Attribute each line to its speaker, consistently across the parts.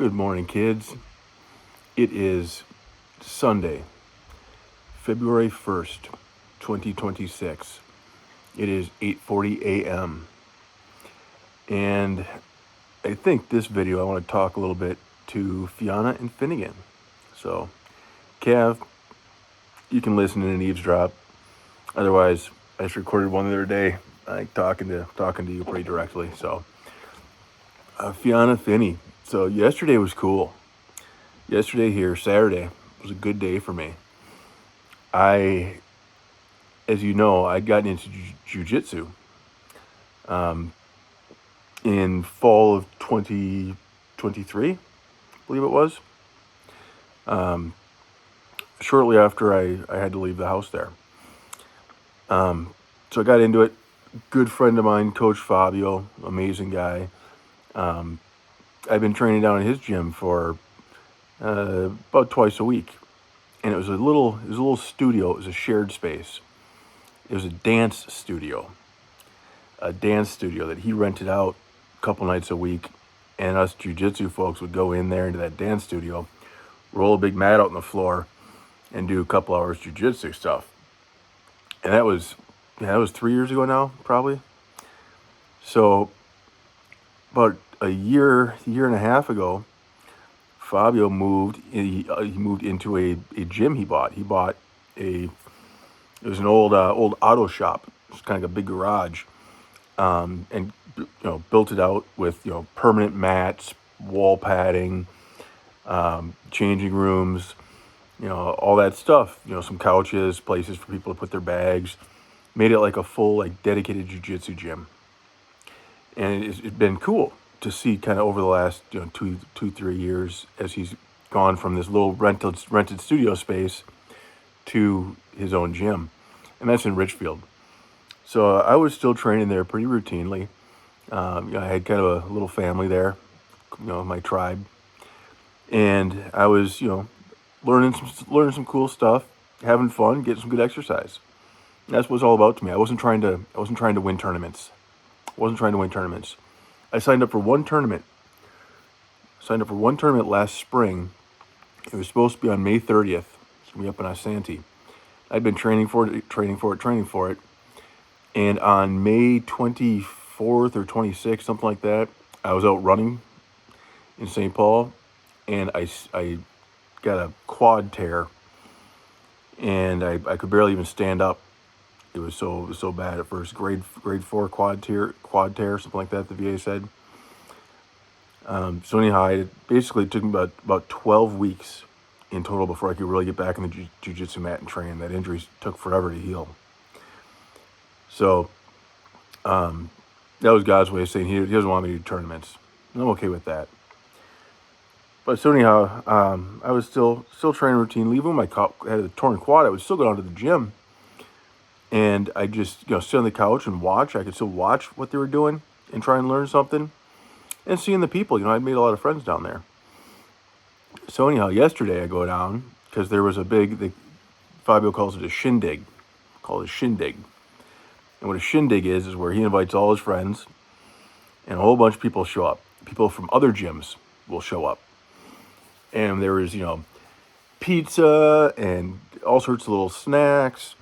Speaker 1: Good morning, kids. It is Sunday, February 1st, 2026. It is 8:40 a.m. And I think this video I want to talk a little bit to Fiona and Finnegan. So, Cav, you can listen in and eavesdrop. Otherwise, I just recorded one the other day, like talking to you pretty directly. So, Fiona, Finny. So yesterday was cool. Yesterday here, Saturday, was a good day for me. As you know, I'd gotten into jiu-jitsu in fall of 2023, I believe it was. Shortly after I had to leave the house there. So I got into it. Good friend of mine, Coach Fabio, amazing guy. I've been training down in his gym for about twice a week. And it was a little studio. It was a shared space. It was a dance studio that he rented out a couple nights a week. And us jiu-jitsu folks would go in there into that dance studio, roll a big mat out on the floor, and do a couple hours jiu-jitsu stuff. And that was 3 years ago now, probably. So about a year and a half ago, Fabio moved. He moved into a gym he bought. It was an old auto shop. It was kind of a big garage, and built it out with permanent mats, wall padding, changing rooms, all that stuff. Some couches, places for people to put their bags. Made it like a full dedicated jiu-jitsu gym, and it's been cool to see kind of over the last 3 years as he's gone from this little rented studio space to his own gym, and that's in Richfield. So I was still training there pretty routinely. I had kind of a little family there, my tribe, and I was learning some cool stuff, having fun, getting some good exercise. And that's what it's all about to me. I wasn't trying to win tournaments. I signed up for one tournament. Last spring. It was supposed to be on May 30th. It's going to be up in Asante. I'd been training for it. And on May 24th or 26th, something like that, I was out running in St. Paul, and I got a quad tear, and I could barely even stand up. It was so bad at first. Grade 4 quad tear, something like that, the VA said. So anyhow, it basically took me about 12 weeks in total before I could really get back in the jiu-jitsu mat and train. That injury took forever to heal. So that was God's way of saying he doesn't want me to do tournaments. And I'm okay with that. But so anyhow, I was still training routinely. Even when I had a torn quad, I would still go down to the gym. And I just, sit on the couch and watch. I could still watch what they were doing and try and learn something. And seeing the people, I'd made a lot of friends down there. So anyhow, yesterday I go down because there was a big, Fabio calls it a shindig. Called a shindig. And what a shindig is where he invites all his friends and a whole bunch of people show up. People from other gyms will show up. And there was, pizza and all sorts of little snacks.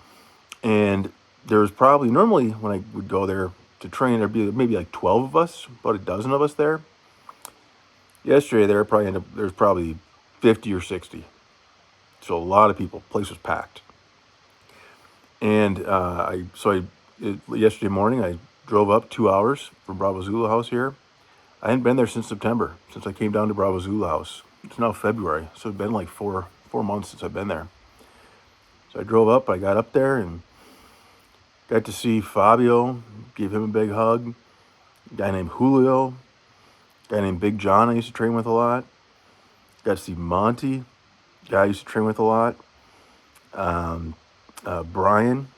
Speaker 1: And there was probably, normally when I would go there to train, there'd be maybe 12 of us, about a dozen of us there. Yesterday there was probably 50 or 60. So a lot of people. Place was packed. And yesterday morning I drove up 2 hours from Bravo Zulu House here. I hadn't been there since September, since I came down to Bravo Zulu House. It's now February, so it's been like four months since I've been there. So I drove up, I got up there and got to see Fabio, give him a big hug. A guy named Julio, a guy named Big John I used to train with a lot. Got to see Monty, a guy I used to train with a lot. Brian,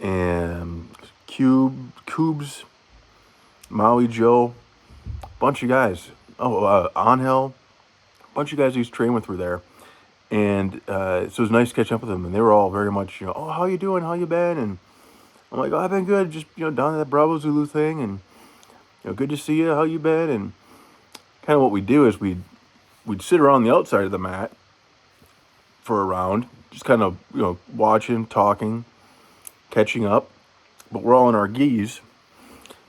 Speaker 1: and Cubes, Maui Joe, bunch of guys. Angel, bunch of guys I used to train with were there. And so it was nice to catch up with them, and they were all very much, oh, how you doing? How you been? And I'm like, oh, I've been good. Just down at that Bravo Zulu thing, and good to see you. How you been? And kind of what we'd do is we'd sit around the outside of the mat for a round, just kind of, watching, talking, catching up. But we're all in our gis.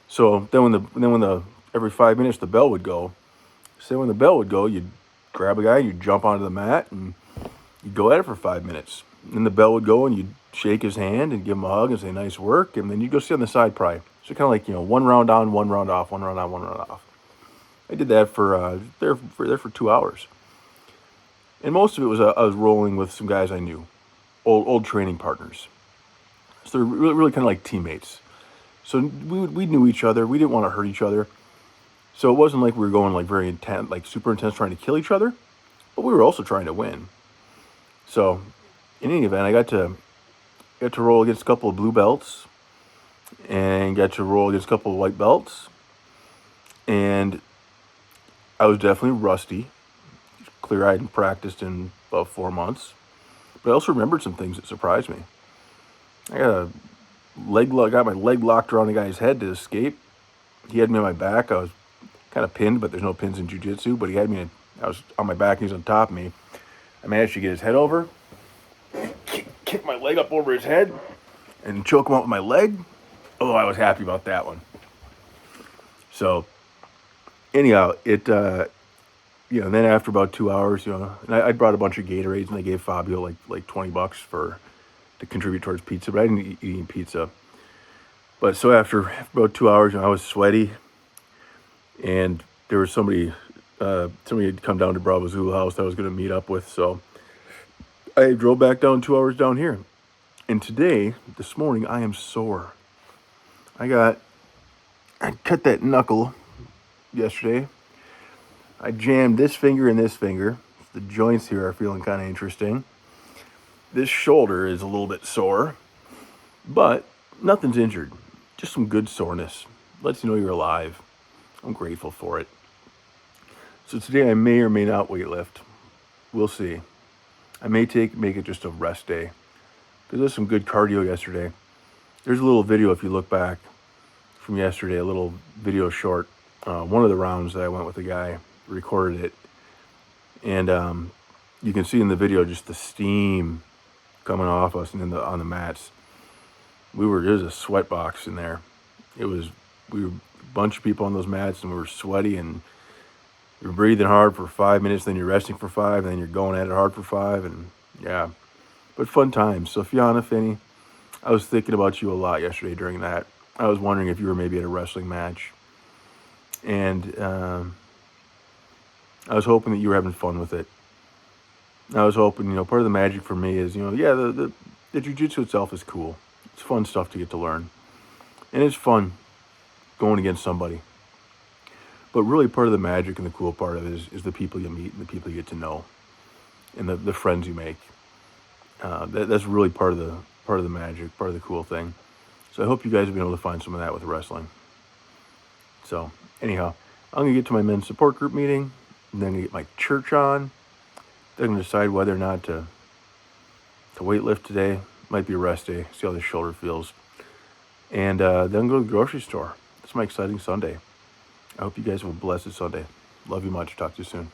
Speaker 1: So then when the every 5 minutes the bell would go. So when the bell would go, you'd grab a guy, you'd jump onto the mat, and you'd go at it for 5 minutes. Then the bell would go, and you'd shake his hand and give him a hug and say nice work, and then you'd go sit on the side probably. So kind of like, one round on, one round off, one round on, one round off. I did that for there for 2 hours, and most of it was I was rolling with some guys I knew, old training partners. So they're really kind of like teammates. So we knew each other. We didn't want to hurt each other. So it wasn't like we were going like very intense, like super intense, trying to kill each other, but we were also trying to win. So in any event, I got to roll against a couple of blue belts, and got to roll against a couple of white belts, and I was definitely rusty, clear-eyed and practiced in about 4 months. But I also remembered some things that surprised me. I got my leg locked around the guy's head to escape. He had me on my back. I was kind of pinned, but there's no pins in jiu-jitsu. But I was on my back and he was on top of me. I managed to get his head over, kick my leg up over his head, and choke him out with my leg. Oh, I was happy about that one. So anyhow, then after about 2 hours, and I brought a bunch of Gatorades, and I gave Fabio like $20 to contribute towards pizza, but I didn't eat any pizza. But so after about 2 hours, I was sweaty, and there was somebody had come down to Bravo's Hula House that I was going to meet up with, so I drove back down 2 hours down here. And this morning, I am sore. I cut that knuckle yesterday. I jammed this finger and this finger. The joints here are feeling kind of interesting. This shoulder is a little bit sore, but nothing's injured. Just some good soreness. Lets you know you're alive. I'm grateful for it. So today I may or may not weightlift. We'll see. I may make it just a rest day, because there's some good cardio yesterday. There's a little video, if you look back from yesterday, a little video short. One of the rounds that I went with a guy, recorded it, and you can see in the video just the steam coming off us and on the mats. There's a sweat box in there. We were a bunch of people on those mats, and we were sweaty, and you're breathing hard for 5 minutes, then you're resting for 5, and then you're going at it hard for 5, and yeah, but fun times. So Fiona, Finney, I was thinking about you a lot yesterday during that. I was wondering if you were maybe at a wrestling match, and I was hoping that you were having fun with it. I was hoping, part of the magic for me is, the jiu-jitsu itself is cool. It's fun stuff to get to learn. And it's fun going against somebody. But really part of the magic and the cool part of it is the people you meet and the people you get to know, and the friends you make. That's really part of the magic, part of the cool thing. So I hope you guys have been able to find some of that with wrestling. So anyhow, I'm going to get to my men's support group meeting, and then I'm going to get my church on. Then I'm going to decide whether or not to weightlift today. Might be a rest day, see how the shoulder feels. And then go to the grocery store. It's my exciting Sunday. I hope you guys have a blessed Sunday. Love you much. Talk to you soon.